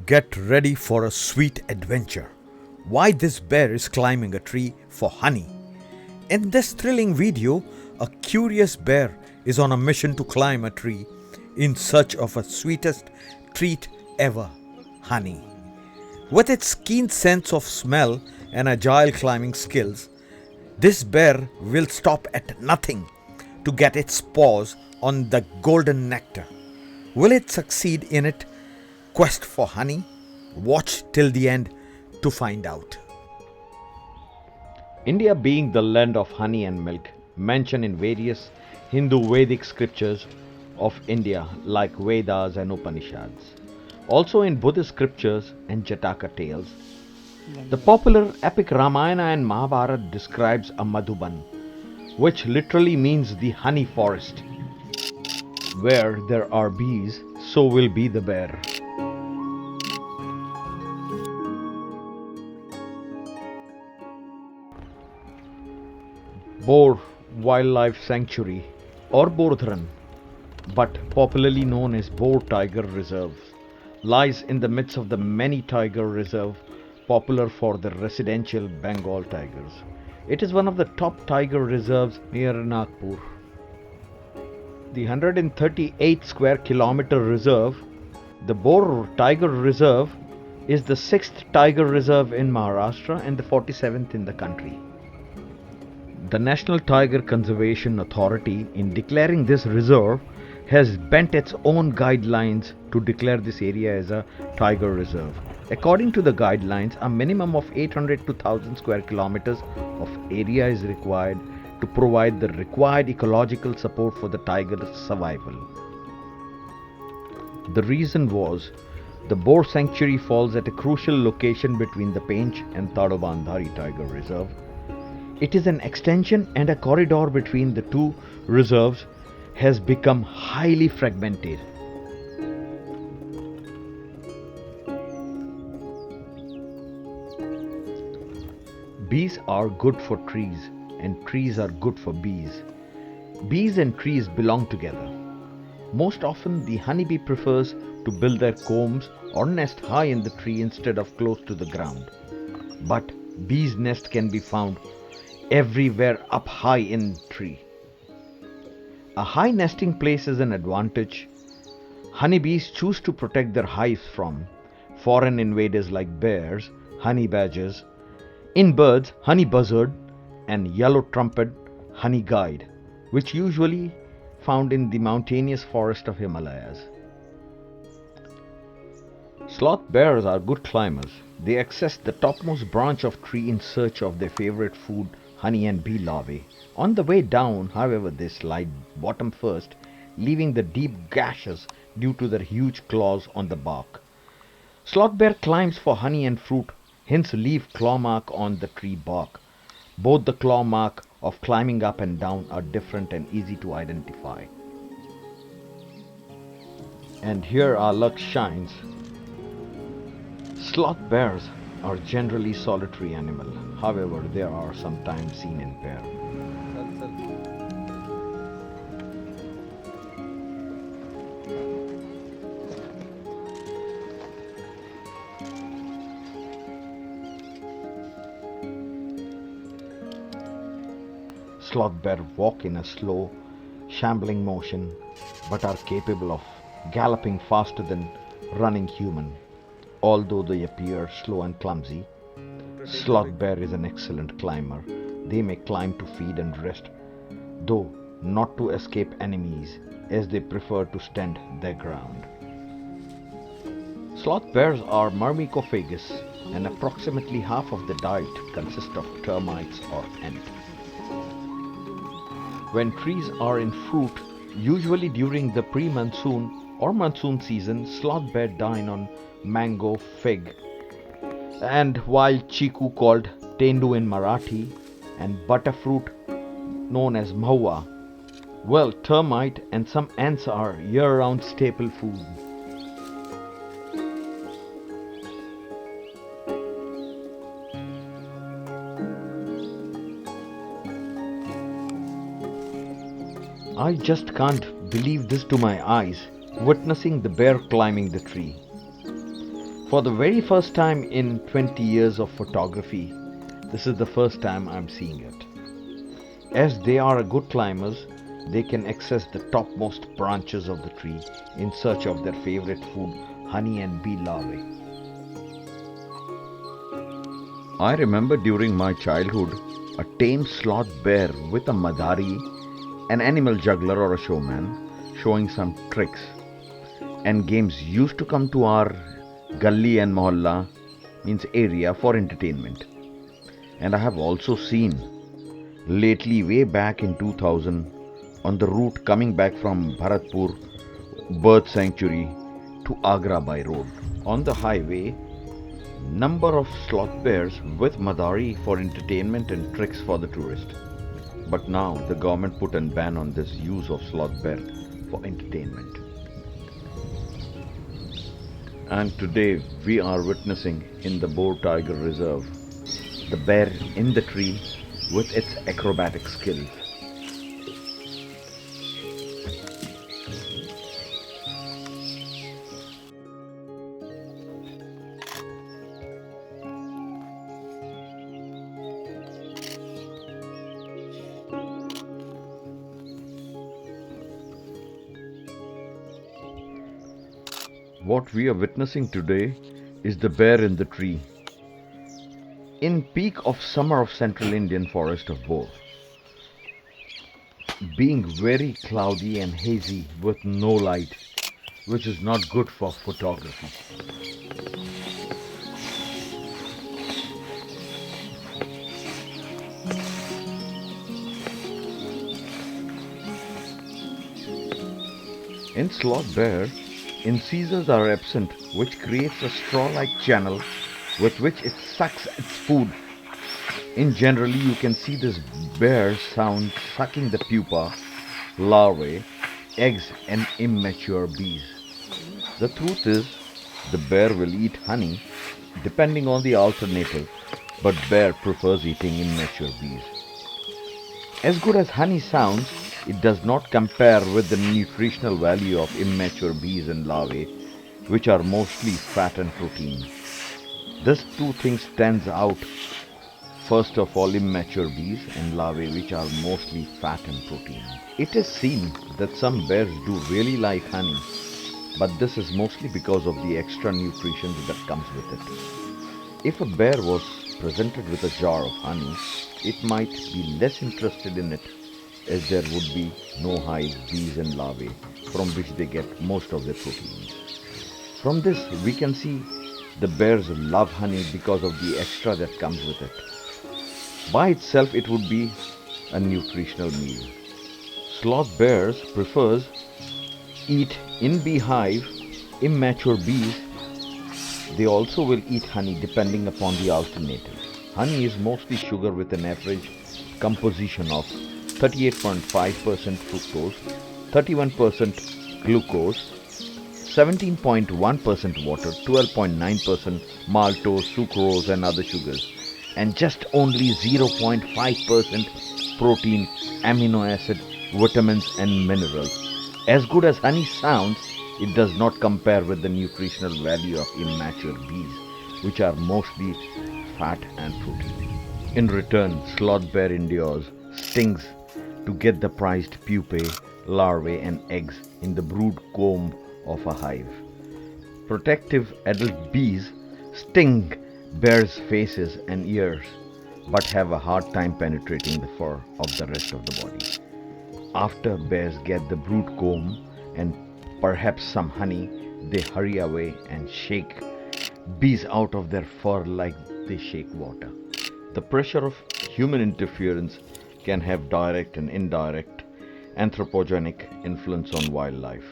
Get ready for a sweet adventure. Why this bear is climbing a tree for honey. In this thrilling video, a curious bear is on a mission to climb a tree in search of a sweetest treat ever, honey. With its keen sense of smell and agile climbing skills, this bear will stop at nothing to get its paws on the golden nectar. Will it succeed in its quest for honey? Watch till the end to find out. India being the land of honey and milk, mentioned in various Hindu Vedic scriptures of India like Vedas and Upanishads. Also in Buddhist scriptures and Jataka tales. The popular epic Ramayana and Mahabharata describes a Madhuban, which literally means the honey forest. Where there are bees, so will be the bear. Bor Wildlife Sanctuary or Bordharan, but popularly known as Bor Tiger Reserve, lies in the midst of the many tiger reserve popular for the residential Bengal tigers. It is one of the top tiger reserves near Nagpur. The 138 square kilometer reserve, the Bor Tiger Reserve, is the 6th tiger reserve in Maharashtra and the 47th in the country. The National Tiger Conservation Authority, in declaring this reserve, has bent its own guidelines to declare this area as a tiger reserve. According to the guidelines, a minimum of 800 to 1000 square kilometers of area is required to provide the required ecological support for the tiger's survival. The reason was the Bor Sanctuary falls at a crucial location between the Pench and Tadobandhari Tiger Reserve. It is an extension, and a corridor between the two reserves has become highly fragmented. Bees are good for trees, and trees are good for bees. Bees and trees belong together. Most often, the honeybee prefers to build their combs or nest high in the tree instead of close to the ground. But bees' nest can be found everywhere up high in tree. A high nesting place is an advantage. Honeybees choose to protect their hives from foreign invaders like bears, honey badgers, in birds, honey buzzard, and yellow-trumpet honey guide, which usually found in the mountainous forest of Himalayas. Sloth bears are good climbers. They access the topmost branch of tree in search of their favorite food, honey and bee larvae. On the way down, however, they slide bottom first, leaving the deep gashes due to their huge claws on the bark. Sloth bear climbs for honey and fruit, hence leave claw mark on the tree bark. Both the claw mark of climbing up and down are different and easy to identify. And here our luck shines. Sloth bears are generally solitary animal. However, they are sometimes seen in pair. Sloth bear walk in a slow, shambling motion, but are capable of galloping faster than running human. Although they appear slow and clumsy, sloth bear is an excellent climber. They may climb to feed and rest, though not to escape enemies, as they prefer to stand their ground. Sloth bears are myrmecophagous, and approximately half of the diet consists of termites or ant. When trees are in fruit, usually during the pre-monsoon or monsoon season, sloth bear dine on mango, fig, and wild chiku called tendu in Marathi, and butterfruit known as mahua. Well, termite and some ants are year-round staple food. I just can't believe this to my eyes, witnessing the bear climbing the tree. For the very first time in 20 years of photography, this is the first time I'm seeing it. As they are good climbers, they can access the topmost branches of the tree in search of their favorite food, honey and bee larvae. I remember during my childhood, a tame sloth bear with a madhari, an animal juggler or a showman, showing some tricks and games used to come to our gully and mohalla, means area, for entertainment. And I have also seen lately, way back in 2000, on the route coming back from Bharatpur bird sanctuary to Agra by road. On the highway, number of sloth bears with madari for entertainment and tricks for the tourist. But now the government put a ban on this use of sloth bear for entertainment. And today we are witnessing in the Bor Tiger Reserve the bear in the tree with its acrobatic skills. What we are witnessing today is the bear in the tree. In peak of summer of central Indian forest of Bor, being very cloudy and hazy with no light, which is not good for photography. In sloth bear, incisors are absent, which creates a straw-like channel with which it sucks its food. In generally, you can see this bear sound sucking the pupa, larvae, eggs and immature bees. The truth is, the bear will eat honey depending on the alternative, but bear prefers eating immature bees. As good as honey sounds, it does not compare with the nutritional value of immature bees and larvae, which are mostly fat and protein. These two things stands out. First of all, immature bees and larvae, which are mostly fat and protein. It is seen that some bears do really like honey, but this is mostly because of the extra nutrition that comes with it. If a bear was presented with a jar of honey, it might be less interested in it, as there would be no hive, bees and larvae from which they get most of their proteins. From this we can see the bears love honey because of the extra that comes with it. By itself it would be a nutritional meal. Sloth bears prefers eat in beehive immature bees. They also will eat honey depending upon the alternative. Honey is mostly sugar with an average composition of 38.5% fructose, 31% glucose, 17.1% water, 12.9% maltose, sucrose and other sugars, and just only 0.5% protein, amino acid, vitamins and minerals. As good as honey sounds, it does not compare with the nutritional value of immature bees, which are mostly fat and protein. In return, sloth bear endures stings to get the prized pupae, larvae and eggs in the brood comb of a hive. Protective adult bees sting bears' faces and ears, but have a hard time penetrating the fur of the rest of the body. After bears get the brood comb and perhaps some honey, they hurry away and shake bees out of their fur like they shake water. The pressure of human interference can have direct and indirect anthropogenic influence on wildlife.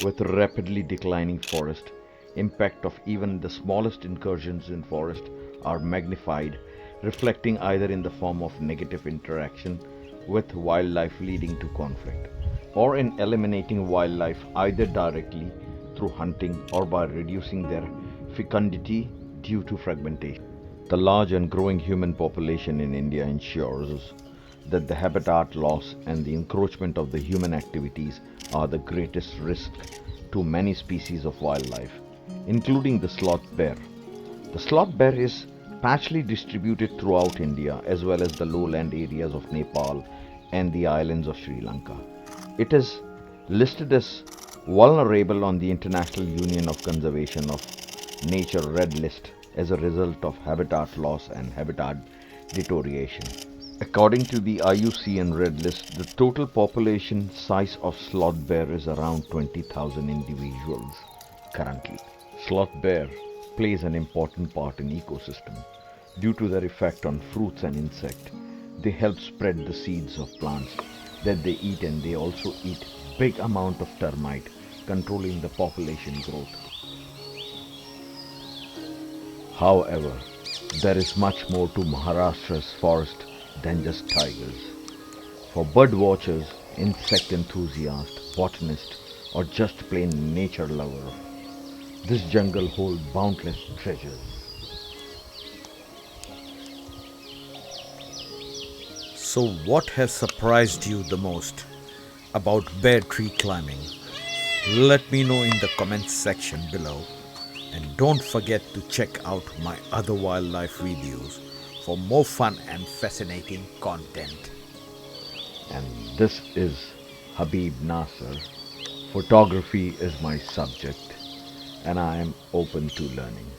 With rapidly declining forest, impact of even the smallest incursions in forest are magnified, reflecting either in the form of negative interaction with wildlife leading to conflict, or in eliminating wildlife either directly through hunting or by reducing their fecundity due to fragmentation. The large and growing human population in India ensures that the habitat loss and the encroachment of the human activities are the greatest risk to many species of wildlife. including the sloth bear. The sloth bear is patchily distributed throughout India as well as the lowland areas of Nepal and the islands of Sri Lanka. It is listed as vulnerable on the International Union of Conservation of Nature Red List as a result of habitat loss and habitat deterioration. According to the IUCN Red List, the total population size of sloth bear is around 20,000 individuals currently. Sloth bear plays an important part in ecosystem due to their effect on fruits and insects. They help spread the seeds of plants that they eat, and they also eat big amount of termite, controlling the population growth. However, there is much more to Maharashtra's forest than just tigers. For bird watchers, insect enthusiasts, botanists, or just plain nature lover, this jungle holds boundless treasures. So, what has surprised you the most about bear tree climbing? Let me know in the comments section below. And don't forget to check out my other wildlife videos for more fun and fascinating content. And this is Habib Nasser. Photography is my subject, and I am open to learning.